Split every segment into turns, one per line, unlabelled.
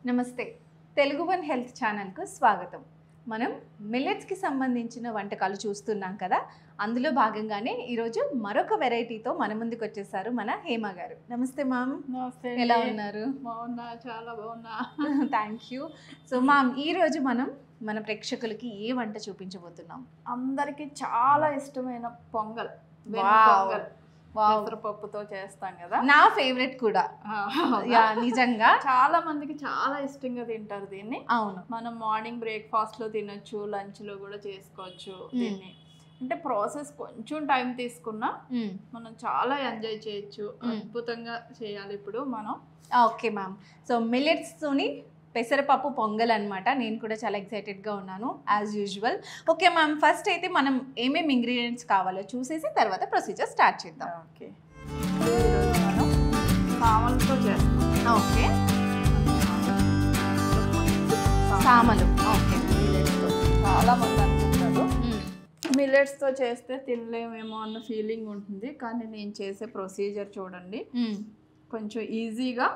నమస్తే Telugu one health ఛానల్కు స్వాగతం. మనం మిల్లెట్స్కి సంబంధించిన వంటకాలు చూస్తున్నాం కదా, అందులో భాగంగానే ఈరోజు మరొక వెరైటీతో మన ముందుకు వచ్చేసారు మన హేమ గారు. నమస్తే మ్యామ్.
నమస్తే.
ఎలా ఉన్నారు?
బాగున్నా, చాలా బాగున్నా.
Thank you. సో మ్యామ్, ఈరోజు మనం మన ప్రేక్షకులకి ఏ వంట చూపించబోతున్నాం?
అందరికి చాలా ఇష్టమైన పొంగల్. పొంగల్ పెసరపప్పుతో చేస్తాం కదా,
నా ఫేవరెట్ కూడా. నిజంగా
చాలా మందికి చాలా ఇష్టంగా తింటారు దీన్ని.
అవును,
మనం మార్నింగ్ బ్రేక్ఫాస్ట్ లో తినొచ్చు, లంచ్ లో కూడా చేసుకోవచ్చు దీన్ని. అంటే ప్రాసెస్ కొంచెం టైం తీసుకున్నా మనం చాలా ఎంజాయ్ చేయొచ్చు. అద్భుతంగా చేయాలి ఇప్పుడు మనం.
Okay ma'am. సో మిల్లెట్స్తోని పెసరపప్పు పొంగల్ అనమాట. నేను కూడా చాలా ఎక్సైటెడ్గా ఉన్నాను as usual. Okay ma'am, first అయితే మనం ఏమేమి ఇంగ్రీడియంట్స్ కావాలో చూసేసి తర్వాత ప్రొసీజర్ స్టార్ట్ చేద్దాం.
ఓకే, ఈరోజు మనం సామలతో చేస్తాం.
ఓకే, సామలు. ఓకే,
చాలా మంది అనుకుంటారు మిల్లెట్స్తో చేస్తే తినలేమేమో అన్న ఫీలింగ్ ఉంటుంది, కానీ నేను చేసే ప్రొసీజర్ చూడండి, కొంచెం ఈజీగా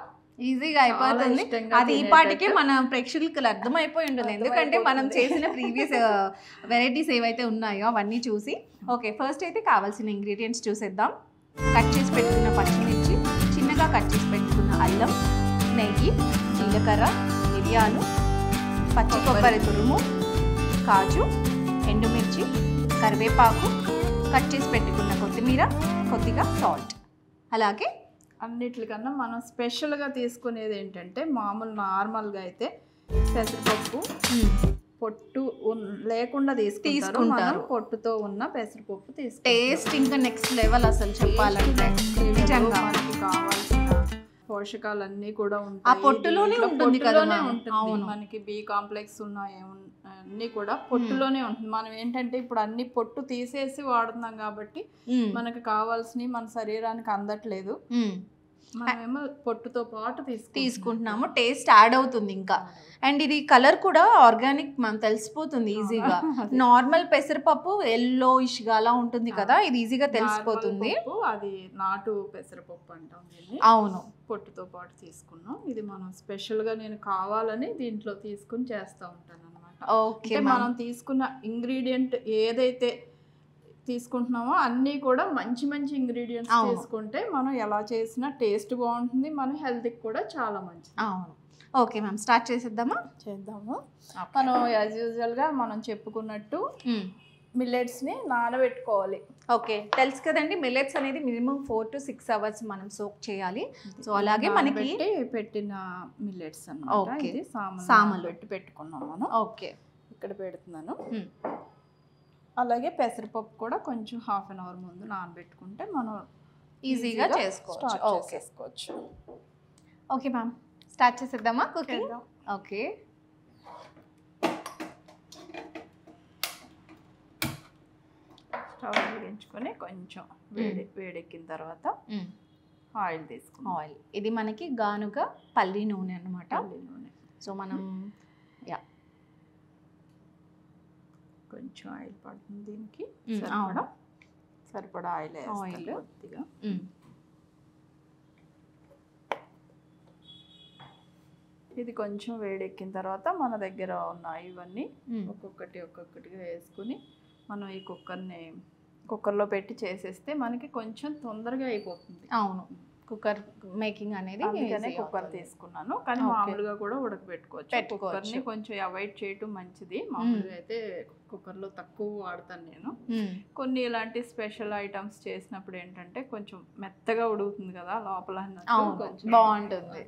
అయిపోతుంది. అది ఈ పాటికే మన ప్రేక్షకులకు అర్థమైపోయి ఉంటుంది, ఎందుకంటే మనం చేసిన ప్రీవియస్ వెరైటీస్ ఏవైతే ఉన్నాయో అవన్నీ చూసి. ఓకే, ఫస్ట్ అయితే కావాల్సిన ఇంగ్రీడియంట్స్ చూసేద్దాం. కట్ చేసి పెట్టుకున్న పచ్చిమిర్చి, చిన్నగా కట్ చేసి పెట్టుకున్న అల్లం, నెయ్యి, జీలకర్ర, మిరియాలు, పచ్చి కొబ్బరి తురుము, కాజు, ఎండుమిర్చి, కరివేపాకు, కట్ చేసి పెట్టుకున్న కొత్తిమీర, కొద్దిగా సాల్ట్. అలాగే
అన్నిటికన్నా మనం స్పెషల్గా తీసుకునేది ఏంటంటే, మామూలు నార్మల్గా అయితే పెసరపప్పు పొట్టు లేకుండా తీసుకుంటారు. పొట్టుతో ఉన్న పెసరపప్పు తీసుకుంటారు.
టేస్ట్ ఇంకా నెక్స్ట్ లెవెల్ అసలు చెప్పాలంటే. నిజంగా
మనకి కావాల్సిన పోషకాలన్నీ కూడా ఉంటాయి,
ఆ పొట్టులోనే ఉంటుంది కదా.
అవును, మనకి బి కాంప్లెక్స్ ఉన్నాయి అన్నీ కూడా పొట్టులోనే ఉంటుంది. మనం ఏంటంటే ఇప్పుడు అన్ని పొట్టు తీసేసి వాడుతున్నాం కాబట్టి మనకు కావాల్సినవి మన శరీరానికి అందట్లేదు. మనమేమో పొట్టుతో పాటు
తీసుకుంటున్నాము, టేస్ట్ యాడ్ అవుతుంది ఇంకా. అండ్ ఇది కలర్ కూడా ఆర్గానిక్ మనం తెలిసిపోతుంది ఈజీగా. నార్మల్ పెసరపప్పు ఎల్లోయిష్ గా అలా ఉంటుంది కదా, ఇది ఈజీగా తెలిసిపోతుంది.
అది నాటు పెసరపప్పు అంటాం దీన్ని.
అవును,
పొట్టుతో పాటు తీసుకున్నాం. ఇది మనం స్పెషల్ గా నేను కావాలని దీంట్లో తీసుకుని చేస్తూ ఉంటాను అనమాట.
ఓకే,
మనం తీసుకున్న ఇంగ్రీడియంట్ ఏదైతే తీసుకుంటున్నామో అన్నీ కూడా మంచి మంచి ఇంగ్రీడియంట్స్ తీసుకుంటే మనం ఎలా చేసినా టేస్ట్ బాగుంటుంది, మన హెల్త్కి కూడా చాలా మంచిది.
అవును. ఓకే మ్యామ్, స్టార్ట్ చేద్దాము.
మనం యాజ్ యూజువల్గా మనం చెప్పుకున్నట్టు మిల్లెట్స్ని నానబెట్టుకోవాలి.
ఓకే, తెలుసు కదండి, మిల్లెట్స్ అనేది మినిమం 4 to 6 hours మనం సోక్ చేయాలి. సో అలాగే మనకి
పెట్టిన మిల్లెట్స్ అన్నమాట. ఇది
సామలు
పెట్టుకున్నాం మనం.
ఓకే,
ఇక్కడ పెడుతున్నాను. అలాగే పెసరపప్పు కూడా కొంచెం హాఫ్ అన్ అవర్ ముందు నానబెట్టుకుంటే మనం
ఈజీగా చేసుకోవచ్చు. ఓకే మ్యామ్, స్టార్ట్ చేసేద్దామా కుకింగ్? ఓకే,
స్టవ్ వెలిగించుకొని కొంచెం వేడెక్కిన తర్వాత ఆయిల్ తీసుకున్నాం.
ఆయిల్ ఇది మనకి గానుగా పల్లి నూనె అనమాట. సో మనం
కొంచెం ఆయిల్ పడుతుంది దీనికి, సరిపడా ఆయిల్ కొద్దిగా. ఇది కొంచెం వేడెక్కిన తర్వాత మన దగ్గర ఉన్న ఇవన్నీ ఒక్కొక్కటిగా వేసుకుని మనం ఈ కుక్కర్లో పెట్టి చేసేస్తే మనకి కొంచెం తొందరగా అయిపోతుంది.
అవును, కుక్కర్ మేకింగ్ అనేది
కుక్కర్ తీసుకున్నాను, కానీ మామూలుగా కూడా ఉడకబెట్టుకోవచ్చు. కుక్కర్ని కొంచెం అవాయిడ్ చేయటం మంచిది. మామూలుగా అయితే కుక్కర్లో తక్కువ వాడతాను నేను. కొన్ని ఇలాంటి స్పెషల్ ఐటమ్స్ చేసినప్పుడు ఏంటంటే కొంచెం మెత్తగా ఉడుకుతుంది కదా లోపల,
బాగుంటుంది.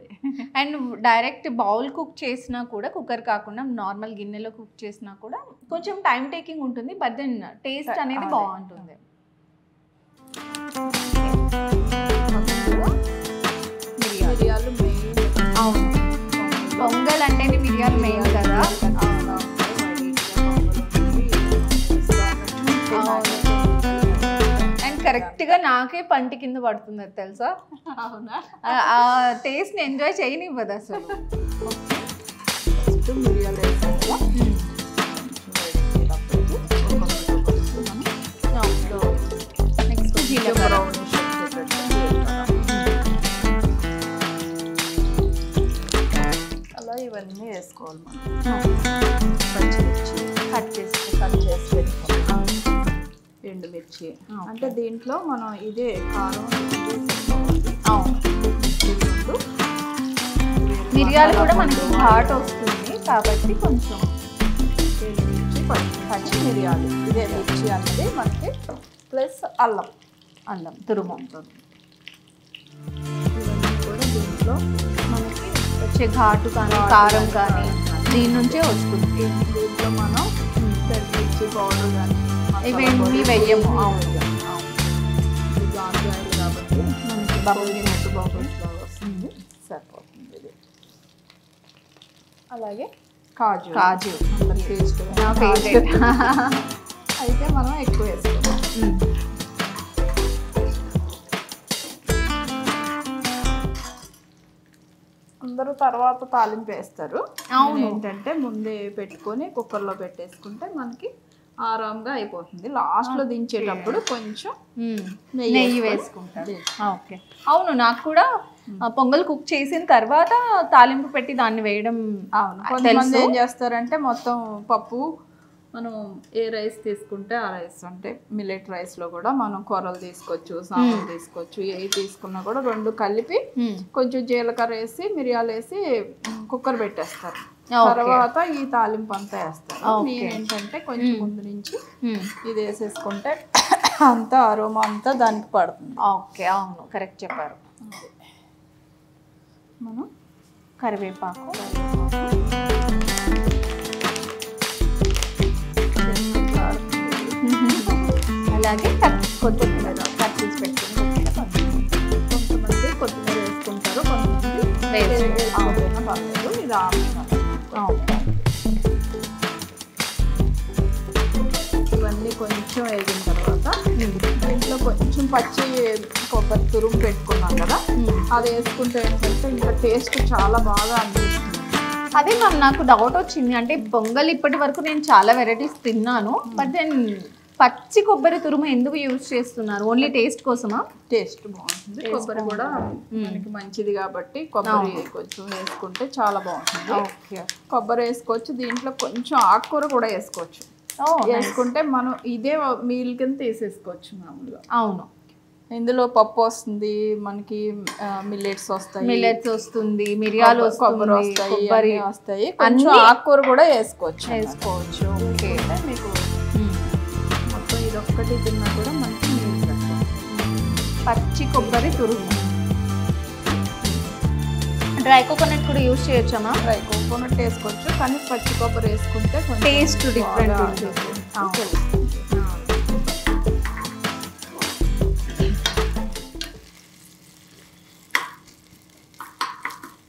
అండ్ డైరెక్ట్ బౌల్ కుక్ చేసినా కూడా, కుక్కర్ కాకుండా నార్మల్ గిన్నెలో కుక్ చేసినా కూడా కొంచెం టైం టేకింగ్ ఉంటుంది, బట్ దెన్ టేస్ట్ అనేది బాగుంటుంది.
మిరియాలు మెయిన్.
అవును, పొంగల్ అంటేనే మిరియాలు మెయిన్ కదా. అండ్ కరెక్ట్గా నాకే పంటి కింద పడుతుంది అది తెలుసా.
అవునా,
ఆ టేస్ట్ని ఎంజాయ్ చేయనివ్వదు అసలు.
మిరియాలు
నెక్స్ట్ జీలకర్ర.
అలా పెట్టుకోవాలి మనం. పచ్చిమిర్చి కట్ చేసి పెట్టుకోవాలి. ఎండుమిర్చి అంటే దీంట్లో మనం ఇదే కారం
మిరియాలు కూడా మనకి ఘాట్ వస్తుంది కాబట్టి కొంచెం
ఎండుమిర్చి పచ్చి మిరియాలు ఇదే మిర్చి అనేది మనకి ప్లస్ అల్లం
తురుము.
ఇవన్నీ కూడా దీంట్లో మనకి
వచ్చే ఘాటు కానీ కారం కానీ దీని నుంచే వస్తుంది.
దీంట్లో మనం మిర్చి పౌడర్ కానీ
ఇవేమి వెయ్యము.
ఇది గాజు ఆయిల్ కాబట్టి మనకి బబుల్స్ లాగా వస్తుంది, సరిపోతుంది ఇది. అలాగే కాజు టేస్ట్ అయితే మనం ఎక్కువ వేసుకుంటాం. అందరూ తర్వాత తాలింపు వేస్తారు. ఏంటంటే ముందే పెట్టుకొని కుక్కర్లో పెట్టేసుకుంటే మనకి ఆరాంగా అయిపోతుంది. లాస్ట్లో దించేటప్పుడు కొంచెం
నెయ్యి వేసుకుంటారు. ఓకే, అవును. నాకు కూడా పొంగల్ కుక్ చేసిన తర్వాత తాలింపు పెట్టి దాన్ని వేయడం.
అవును, కొంతమంది ఏం చేస్తారంటే మొత్తం పప్పు మనం ఏ రైస్ తీసుకుంటే ఆ రైస్, అంటే మిల్లెట్ రైస్లో కూడా మనం కూరలు తీసుకోవచ్చు, సాంబార్ తీసుకోవచ్చు, ఏ తీసుకున్నా కూడా రెండు కలిపి కొంచెం జీలకర్ర వేసి మిరియాలు వేసి కుక్కర్ పెట్టేస్తారు. తర్వాత ఈ తాలింపు అంతా వేస్తారు. నేనేంటంటే కొంచెం ముందు నుంచి ఇది వేసేసుకుంటే అంతా అరోమా అంతా దానికి పడుతుంది.
ఓకే, అవును, కరెక్ట్ చెప్పారు.
మనం
కరివేపాకు అలాగే కొత్తిమీర కట్ చేసి పెట్టుకుని
కొంతమంది కొత్తిమీర వేసుకుంటారు, కొంతమంది వేసుకున్న పర్లేదు. ఇది ఇవన్నీ కొంచెం వేగిన తర్వాత దీంట్లో కొంచెం పచ్చి కొబ్బరి తురుము పెట్టుకున్నాం కదా, అది వేసుకుంటే ఏంటంటే ఇంకా టేస్ట్ చాలా బాగా అనిపిస్తుంది.
అదే మ్యామ్, నాకు డౌట్ వచ్చింది. అంటే పొంగల్ ఇప్పటి వరకు నేను చాలా వెరైటీస్ తిన్నాను, బట్ దెన్ పచ్చి కొబ్బరి తురుము ఎందుకు యూజ్ చేస్తున్నారు? ఓన్లీ టేస్ట్ కోసమా?
టేస్ట్ బాగుంటుంది, కొబ్బరి కూడా మనకి మంచిది కాబట్టి కొబ్బరి కొంచెం వేసుకుంటే చాలా బాగుంటుంది. కొబ్బరి వేసుకోవచ్చు, దీంట్లో కొంచెం ఆకుకూర కూడా వేసుకోవచ్చు. వేసుకుంటే మనం ఇదే మీల్ కింద తీసేసుకోవచ్చు మామూలుగా.
అవును,
ఇందులో పప్పు వస్తుంది మనకి, మిల్లెట్స్
వస్తుంది, మిరియాలు
కొబ్బరి వస్తాయి, కొంచెం ఆకుకూర కూడా వేసుకోవచ్చు.
ఓకే,
మీకు మొత్తం ఇదొక్కటి తిన్నా కూడా మనకి
పచ్చి కొబ్బరి తురుము. డ్రై కోకోనట్ కూడా యూజ్ చేయొచ్చమ్మా?
డ్రై కోకోనట్ వేసుకోవచ్చు, కానీ పచ్చి కొబ్బరి వేసుకుంటే
టేస్ట్ డిఫరెంట్.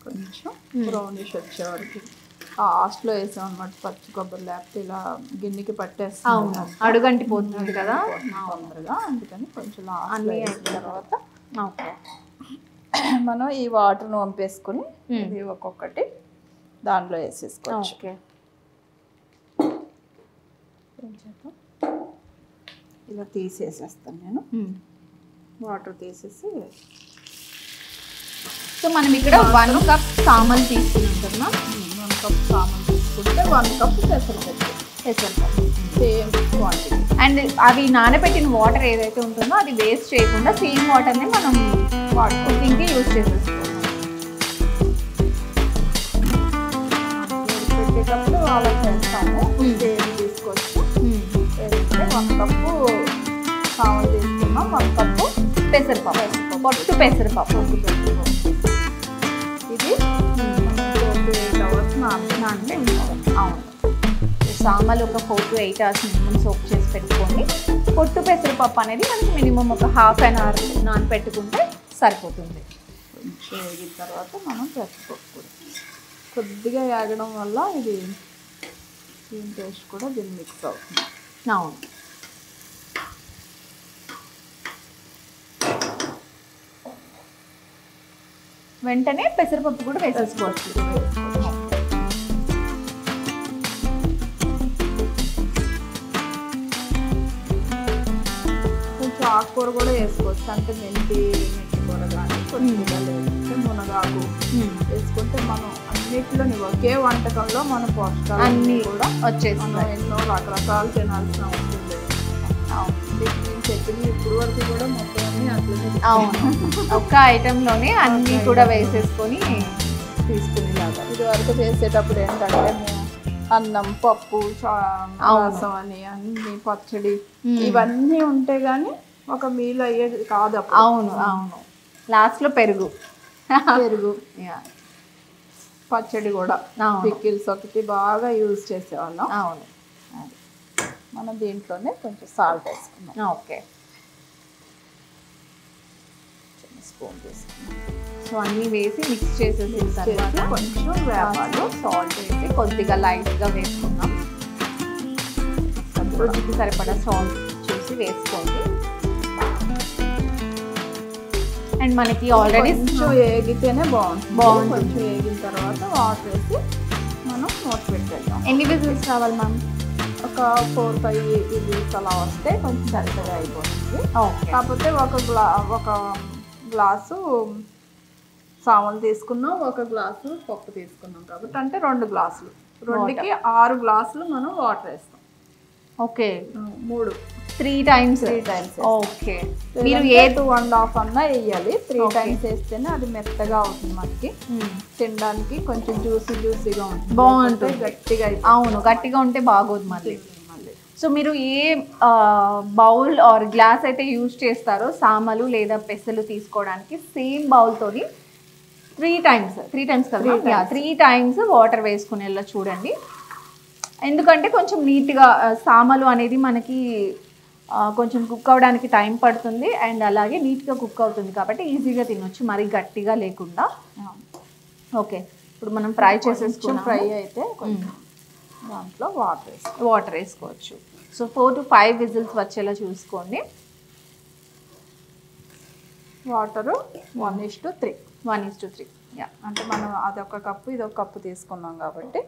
కొంచెం బ్రౌనిష్ వచ్చేవారికి లాస్ట్లో వేసాం అనమాట పచ్చి కొబ్బరి, లేకపోతే ఇలా గిన్నెకి పట్టేస్తాం,
అడుగంటి పోతుంది కదా
తొందరగా. అందుకని కొంచెం లాస్ట్లో వేసిన తర్వాత మనం ఈ వాటర్ను వంపేసుకుని ఇది ఒక్కొక్కటి దాంట్లో వేసేసుకోవచ్చు. ఇలా తీసేసేస్తాను నేను, వాటర్ తీసేసి.
సో మనం ఇక్కడ 1 కప్ సామలు తీసుకుంటున్నాం.
1 కప్ సామలు తీసుకుంటే 1 కప్ పెసరపప్పు సేమ్ క్వాంటిటీ.
అండ్ అవి నానబెట్టిన వాటర్ ఏదైతే ఉంటుందో అది వేస్ట్ చేయకుండా సేమ్ వాటర్ని మనం కుకింగ్కి యూజ్ చేసేసుకోవాలి.
పెట్టేటప్పుడు అలా చేస్తాము. సేమ్ తీసుకొచ్చి 1 కప్పు సామలు తీసుకున్నాం, 1 కప్పు
పెసరపప్పు, పొట్టు పెసరపప్పు.
ఇది 8 hours నానబెట్టుకోవాలి.
అవును, సామలు ఒక 4 to 8 hours మినిమం సోక్ చేసి పెట్టుకోండి. పొట్టు పెసరపప్పు అనేది మనకి మినిమం ఒక ½ an hour నానబెట్టుకుంటే సరిపోతుంది.
కొంచెం వేగిన తర్వాత మనం పెసరపప్పు కొద్దిగా వేగడం వల్ల ఇది దీని టేస్ట్ కూడా దీన్ని మిక్స్ అవుతుంది.
అవును, వెంటనే పెసరపప్పు కూడా వేసేసుకోవచ్చు.
కొంచెం ఆకుకూర కూడా వేసుకోవచ్చు, అంటే మెంతి కూర కానీ కొద్దిగా లేదంటే మునగాకు వేసుకుంటే మనం అన్ని అన్నిట్లో ఒకే వంటకంలో మన పోషకాలు
అన్నీ
కూడా
వచ్చేస్తున్నాయి.
మనం ఎన్నో రకరకాలు తినాల్సిన అవసరం లేదు. నేను చెప్పింది ఇప్పుడు వరకు కూడా మొత్తం అన్ని అట్లనే.
అవును, ఒక్క ఐటెంలోనే అన్నీ కూడా వేసేసుకొని తీసుకునేలాగా.
ఇది వరకు చేసేటప్పుడు ఏంటంటే మేము అన్నం, పప్పు, రసం అని అన్ని పచ్చడి ఇవన్నీ ఉంటే గానీ ఒక మీల్ అయ్యేది కాదు.
అవును అవును, లాస్ట్లో పెరుగు
పచ్చడి కూడా పికిల్స్ ఒకటి బాగా యూజ్ చేసేవాళ్ళం.
అవును,
మనం దీంట్లోనే కొంచెం సాల్ట్ వేసుకున్నాం.
ఓకే,
స్పూన్ తీసుకున్నాం.
సో అన్నీ వేసి మిక్స్ చేసేసిన తర్వాత
కొంచెం వేపాలు,
సాల్ట్ వేసి కొద్దిగా లైట్గా వేసుకున్నాం. రుచికి సరిపడా సాల్ట్ చూసి వేసుకోండి. అండ్ మనకి ఆల్రెడీ
కొంచెం ఏగితేనే బాగుంటుంది. కొంచెం ఏగిన తర్వాత వాటర్ వేసి మనం మూత పెట్టేద్దాం.
ఎన్ని విజిల్స్ రావాలి మ్యామ్?
ఒక 4-5 విజిల్స్ అలా వస్తే కొంచెం సరిగ్గా అయిపోతుంది. కాకపోతే ఒక గ్లాసు సామలు తీసుకున్నాం, ఒక గ్లాసు పప్పు తీసుకున్నాం కాబట్టి అంటే 2 గ్లాసులు, 2కి 6 గ్లాసులు మనం వాటర్ వేస్తాం.
Okay,
3
times. ఓకే, మీరు
2.5 అన్నా వేయాలి. 3 టైమ్స్ వేస్తేనే అది మెత్తగా అవుతుంది, మనకి తినడానికి కొంచెం జ్యూసీగా ఉంటుంది,
బాగుంటుంది.
గట్టిగా
అవును, గట్టిగా ఉంటే బాగోదు మళ్ళీ. సో మీరు ఏ బౌల్ ఆర్ గ్లాస్ అయితే యూజ్ చేస్తారో సామలు లేదా పెసలు తీసుకోవడానికి సేమ్ బౌల్తోని 3 టైమ్స్ కదా, 3 టైమ్స్ వాటర్ వేసుకునేలా చూడండి. ఎందుకంటే కొంచెం నీట్గా సామలు అనేది మనకి కొంచెం కుక్ అవ్వడానికి టైం పడుతుంది అండ్ అలాగే నీట్గా కుక్ అవుతుంది కాబట్టి ఈజీగా తినొచ్చు, మరీ గట్టిగా లేకుండా. ఓకే, ఇప్పుడు మనం ఫ్రై చేసేసుకున్నాం.
ఫ్రై అయితే కొంచెం దాంట్లో
వాటర్ వేసుకోవచ్చు. సో 4 to 5 విజిల్స్ వచ్చేలా చూసుకోండి.
వాటరు 1:3.
1:3.
అంటే మనం అదొక కప్పు ఇదొక కప్పు తీసుకున్నాం కాబట్టి.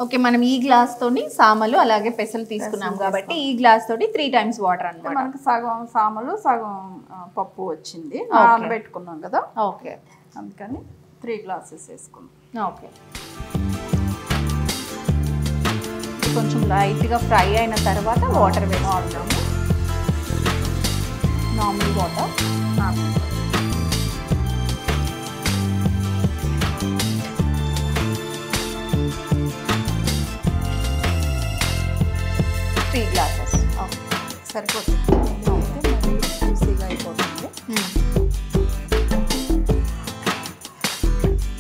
ఓకే, మనం ఈ గ్లాస్ తోని సామలు అలాగే పెసలు తీసుకున్నాం కాబట్టి ఈ గ్లాస్ తోటి 3 టైమ్స్ వాటర్ అన్నమాట.
మనకి సగం సామలు సగం పప్పు వచ్చింది, నానబెట్టుకున్నాం కదా.
ఓకే,
అందుకని 3 గ్లాసెస్ వేసుకున్నాం.
ఓకే, కొంచెం లైట్గా ఫ్రై అయిన తర్వాత వాటర్ వేసుకుంటాము. Normal water. త్రీ గ్లాసెస్
సరిపోతుంది. అయితే మరి జ్యూసీగా అయిపోతుంది.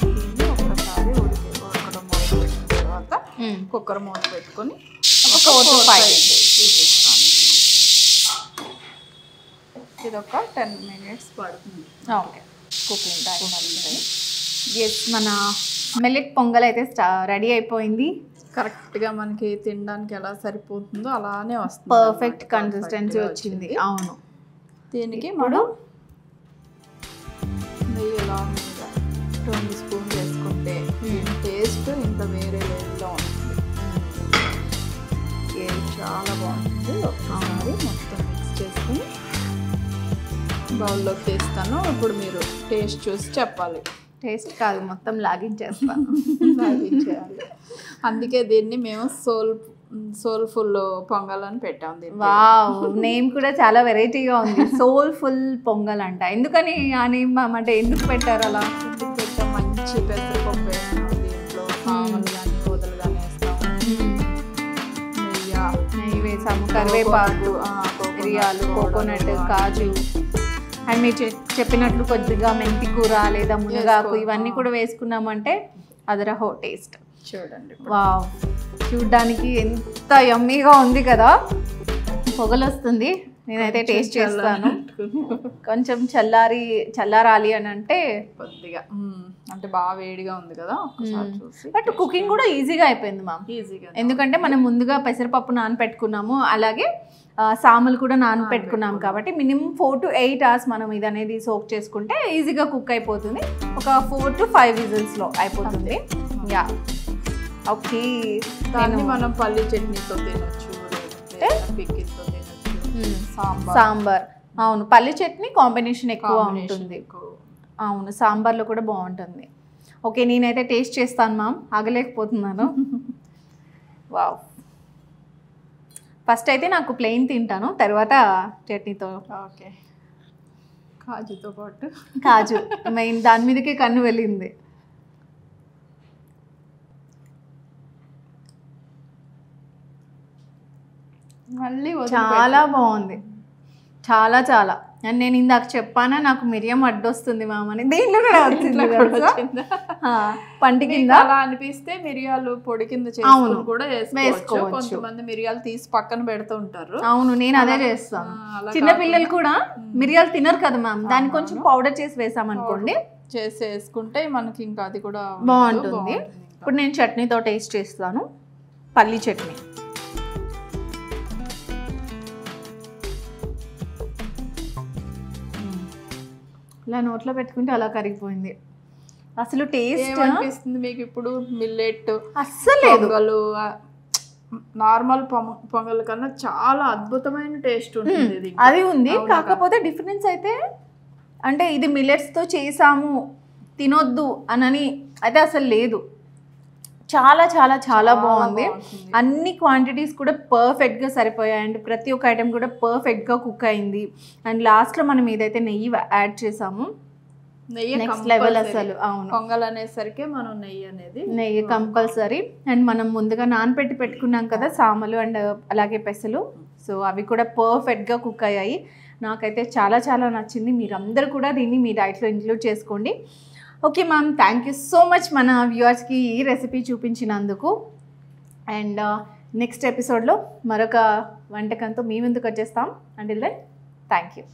దీన్ని ఒకసారి ఉడకడం మొదలుపెట్టిన తర్వాత కుక్కర్ మూత పెట్టుకొని
ఒక 4 to 5
ఇది ఒక 10 minutes పడుతుంది.
ఓకే, కుకింగ్ టైం అవుతుంది. ఎస్, మన మిల్లెట్ పొంగల్ అయితే రెడీ అయిపోయింది.
కరెక్ట్గా మనకి తినడానికి ఎలా సరిపోతుందో అలానే వస్తుంది,
పర్ఫెక్ట్ కన్సిస్టెన్సీ వచ్చింది. అవును,
దీనికి మనం నెయ్యి ఇలా 2 స్పూన్లు వేసుకుంటే టేస్ట్ ఇంకా వేరే లెవెల్లో ఉంటుంది. చాలా బాగుంటుంది. ఒకసారి మొత్తం మిక్స్ చేసుకుని బౌల్లోకి తీస్తాను. ఇప్పుడు మీరు టేస్ట్ చూసి చెప్పాలి.
టేస్ట్ కాదు, మొత్తం లాగించేస్తాను.
లాగించేయాలి. అందుకే దీన్ని మేము సోల్ఫుల్ పొంగల్ అని పెట్టాం.
వావ్, నేమ్ కూడా చాలా వెరైటీగా ఉంది, సోల్ఫుల్ పొంగల్ అంట. ఎందుకని ఆ నేమ్ అంటే ఎందుకు పెట్టారు అలా?
పెట్టాం, మంచి పెసరపప్పు వేస్తాం దీంట్లో, సామలు కానీ ఊదలు కానీ వేస్తాం,
నెయ్యి వేసాము, కరివేపాకు, మిరియాలు, కోకోనట్, కాజు అండ్ మీరు చెప్పినట్లు కొద్దిగా మెంతి కూర లేదా మునగాకు ఇవన్నీ కూడా వేసుకున్నామంటే అదరహో టేస్ట్.
చూడండి,
వావ్, చూడ్డానికి ఎంత యమ్మీగా ఉంది కదా. పొగలు వస్తుంది. నేనైతే టేస్ట్ చేస్తాను. కొంచెం చల్లారాలి అని అంటే
కొద్దిగా, అంటే బాగా వేడిగా ఉంది కదా, ఒకసారి చూసి.
బట్ కుకింగ్ కూడా ఈజీగా అయిపోయింది మ్యామ్.
ఈజీగా,
ఎందుకంటే మనం ముందుగా పెసరపప్పు నానపెట్టుకున్నాము, అలాగే సామలు కూడా నానపెట్టుకున్నాం కాబట్టి మినిమం 4 to 8 hours మనం ఇది అనేది సోక్ చేసుకుంటే ఈజీగా కుక్ అయిపోతుంది. ఒక 4 to 5 విజిల్స్లో అయిపోతుంది. Yeah, okay.
దాన్ని మనం పల్లి చట్నీతో తినొచ్చు, పికిల్తో తినొచ్చు,
సాంబార్. అవును, పల్లి చట్నీ కాంబినేషన్ ఎక్కువ ఉంటుంది. అవును, సాంబార్లో కూడా బాగుంటుంది. ఓకే, నేనైతే టేస్ట్ చేస్తాను మ్యామ్, ఆగలేకపోతున్నాను. వావ్. ఫస్ట్ అయితే నాకు ప్లెయిన్ తింటాను, తర్వాత చట్నీతో.
ఓకే, కాజుతో పాటు
కాజు మెయిన్, దాని మీదకే కన్ను వెళ్ళింది.
మళ్ళీ
చాలా బాగుంది, చాలా చాలా. అండ్ నేను ఇందాక చెప్పానా నాకు మిరియం అడ్డొస్తుంది మ్యామ్ అని, దీంట్లో కూడా వచ్చింది. పంటి కింద
అలా అనిపిస్తే మిరియాలు పొడి కింద చేసుకుని కూడా వేసుకోవచ్చు. కొంతమంది మిరియాలు తీసి పక్కన పెడుతూ ఉంటారు.
అవును, నేను అదే చేస్తాను. చిన్న పిల్లలు కూడా మిరియాలు తినరు కదా మ్యామ్, దాన్ని కొంచెం పౌడర్ చేసి వేసామనుకోండి,
చేసి వేసుకుంటే మనకి ఇంకా అది కూడా
బాగుంటుంది. ఇప్పుడు నేను చట్నీతో టేస్ట్ చేస్తాను, పల్లీ చట్నీ. ఇలా నోట్లో పెట్టుకుంటే అలా కరిగిపోయింది. అసలు టేస్ట్
అనిపిస్తుంది మీకు ఇప్పుడు మిల్లెట్
అస్సలు
పొంగలు, నార్మల్ పొంగల్ కన్నా చాలా అద్భుతమైన టేస్ట్ ఉంటుంది.
అది ఉంది, కాకపోతే డిఫరెన్స్ అయితే అంటే ఇది మిల్లెట్స్తో చేసాము తినొద్దు అని అయితే అసలు లేదు. చాలా చాలా చాలా బాగుంది. అన్ని క్వాంటిటీస్ కూడా పర్ఫెక్ట్గా సరిపోయాయి అండ్ ప్రతి ఒక్క ఐటెం కూడా పర్ఫెక్ట్గా కుక్ అయింది. అండ్ లాస్ట్లో మనం ఏదైతే నెయ్యి యాడ్ చేసాము, నెక్స్ట్ లెవెల్ అసలు. అవును,
పొంగల్ అనేసరికి మనం నెయ్యి
కంపల్సరీ. అండ్ మనం ముందుగా నానపెట్టి పెట్టుకున్నాం కదా సామలు అండ్ అలాగే పెసలు, సో అవి కూడా పర్ఫెక్ట్గా కుక్ అయ్యాయి. నాకైతే చాలా చాలా నచ్చింది. మీరందరూ కూడా దీన్ని మీ డైట్లో ఇంక్లూడ్ చేసుకోండి. Okay ma'am, thank you so much మన వ్యూవర్స్కి ఈ రెసిపీ చూపించినందుకు. అండ్ నెక్స్ట్ ఎపిసోడ్లో మరొక వంటకంతో మీ ముందుకు వచ్చేస్తాం. Until then thank you.